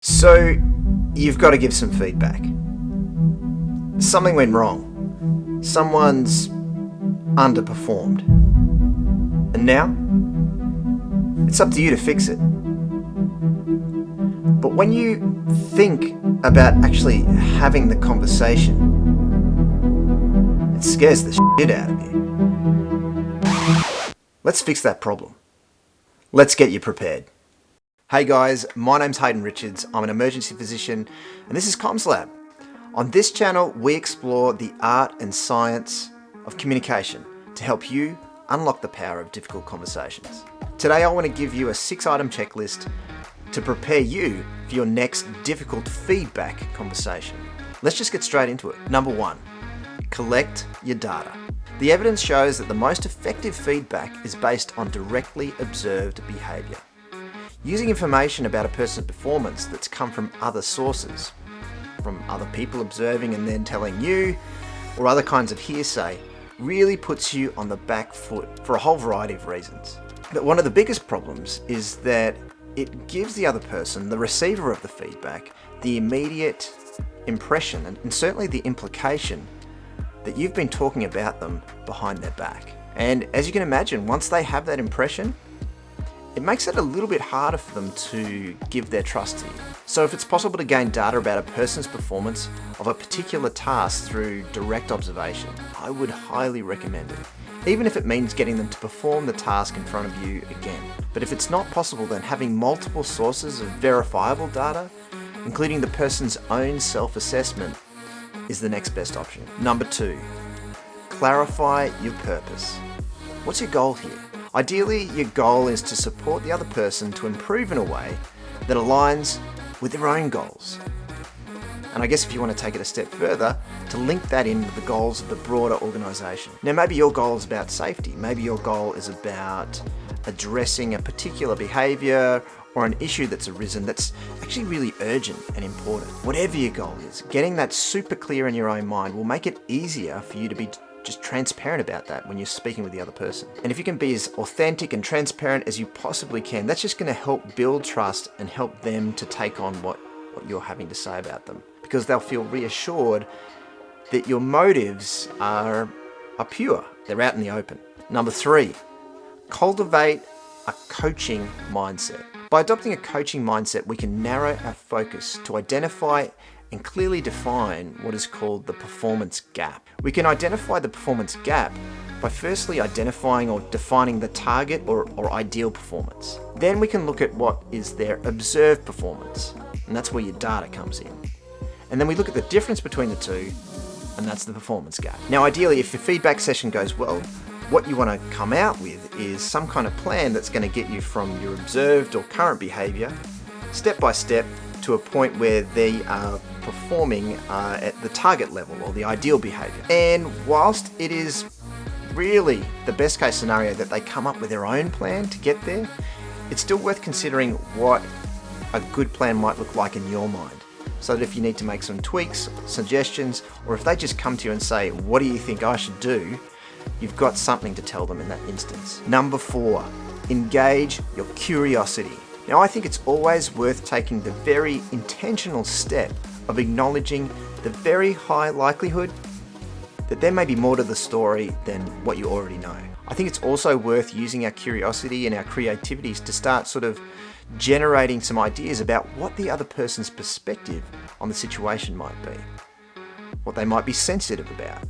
So, you've got to give some feedback. Something went wrong. Someone's underperformed. And now, it's up to you to fix it. But when you think about actually having the conversation, it scares the shit out of you. Let's fix that problem. Let's get you prepared. Hey guys, my name's Hayden Richards. I'm an emergency physician, and this is Comms Lab. On this channel, we explore the art and science of communication to help you unlock the power of difficult conversations. Today, I want to give you a 6-item checklist to prepare you for your next difficult feedback conversation. Let's just get straight into it. Number 1, collect your data. The evidence shows that the most effective feedback is based on directly observed behavior. Using information about a person's performance that's come from other sources, from other people observing and then telling you, or other kinds of hearsay, really puts you on the back foot for a whole variety of reasons. But one of the biggest problems is that it gives the other person, the receiver of the feedback, the immediate impression and certainly the implication that you've been talking about them behind their back. And as you can imagine, once they have that impression, it makes it a little bit harder for them to give their trust to you. So if it's possible to gain data about a person's performance of a particular task through direct observation, I would highly recommend it, even if it means getting them to perform the task in front of you again. But if it's not possible, then having multiple sources of verifiable data, including the person's own self-assessment, is the next best option. Number 2, clarify your purpose. What's your goal here? Ideally, your goal is to support the other person to improve in a way that aligns with their own goals. And I guess if you want to take it a step further, to link that in with the goals of the broader organisation. Now, maybe your goal is about safety. Maybe your goal is about addressing a particular behaviour or an issue that's arisen that's actually really urgent and important. Whatever your goal is, getting that super clear in your own mind will make it easier for you to be just transparent about that when you're speaking with the other person. And if you can be as authentic and transparent as you possibly can, that's just going to help build trust and help them to take on what you're having to say about them, because they'll feel reassured that your motives are pure. They're out in the open. Number 3, cultivate a coaching mindset. By adopting a coaching mindset, we can narrow our focus to identify and clearly define what is called the performance gap. We can identify the performance gap by firstly identifying or defining the target or ideal performance. Then we can look at what is their observed performance, and that's where your data comes in. And then we look at the difference between the two, and that's the performance gap. Now, ideally, if your feedback session goes well, what you want to come out with is some kind of plan that's going to get you from your observed or current behavior, step by step, to a point where they are performing at the target level or the ideal behavior. And whilst it is really the best case scenario that they come up with their own plan to get there, it's still worth considering what a good plan might look like in your mind. So that if you need to make some tweaks, suggestions, or if they just come to you and say, "What do you think I should do?" you've got something to tell them in that instance. Number 4, engage your curiosity. Now, I think it's always worth taking the very intentional step of acknowledging the very high likelihood that there may be more to the story than what you already know. I think it's also worth using our curiosity and our creativities to start sort of generating some ideas about what the other person's perspective on the situation might be, what they might be sensitive about,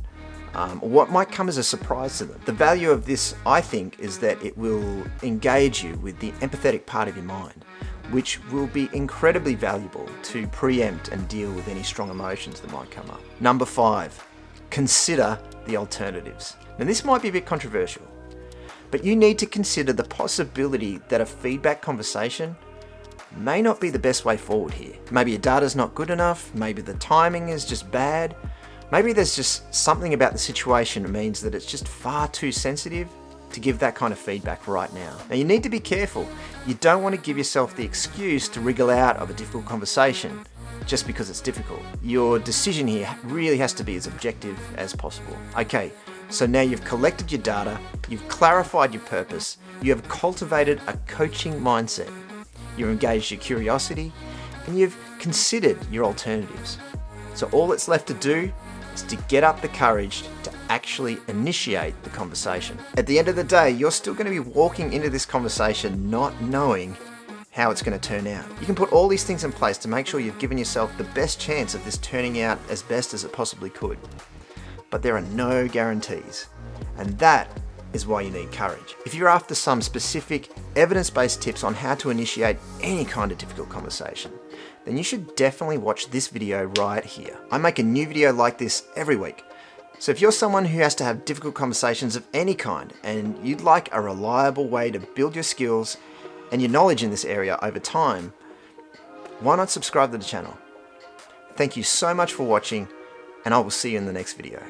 or what might come as a surprise to them. The value of this, I think, is that it will engage you with the empathetic part of your mind, which will be incredibly valuable to preempt and deal with any strong emotions that might come up. Number 5, consider the alternatives. Now, this might be a bit controversial, but you need to consider the possibility that a feedback conversation may not be the best way forward here. Maybe your data's not good enough, maybe the timing is just bad, maybe there's just something about the situation that means that it's just far too sensitive to give that kind of feedback right now. Now, you need to be careful. You don't want to give yourself the excuse to wriggle out of a difficult conversation just because it's difficult. Your decision here really has to be as objective as possible. Okay, so now you've collected your data, you've clarified your purpose, you have cultivated a coaching mindset, you've engaged your curiosity, and you've considered your alternatives. So all that's left to do is to get up the courage to actually initiate the conversation. At the end of the day, you're still going to be walking into this conversation not knowing how it's going to turn out. You can put all these things in place to make sure you've given yourself the best chance of this turning out as best as it possibly could. But there are no guarantees, and that is why you need courage. If you're after some specific evidence-based tips on how to initiate any kind of difficult conversation, then you should definitely watch this video right here. I make a new video like this every week. So if you're someone who has to have difficult conversations of any kind and you'd like a reliable way to build your skills and your knowledge in this area over time, why not subscribe to the channel? Thank you so much for watching, and I will see you in the next video.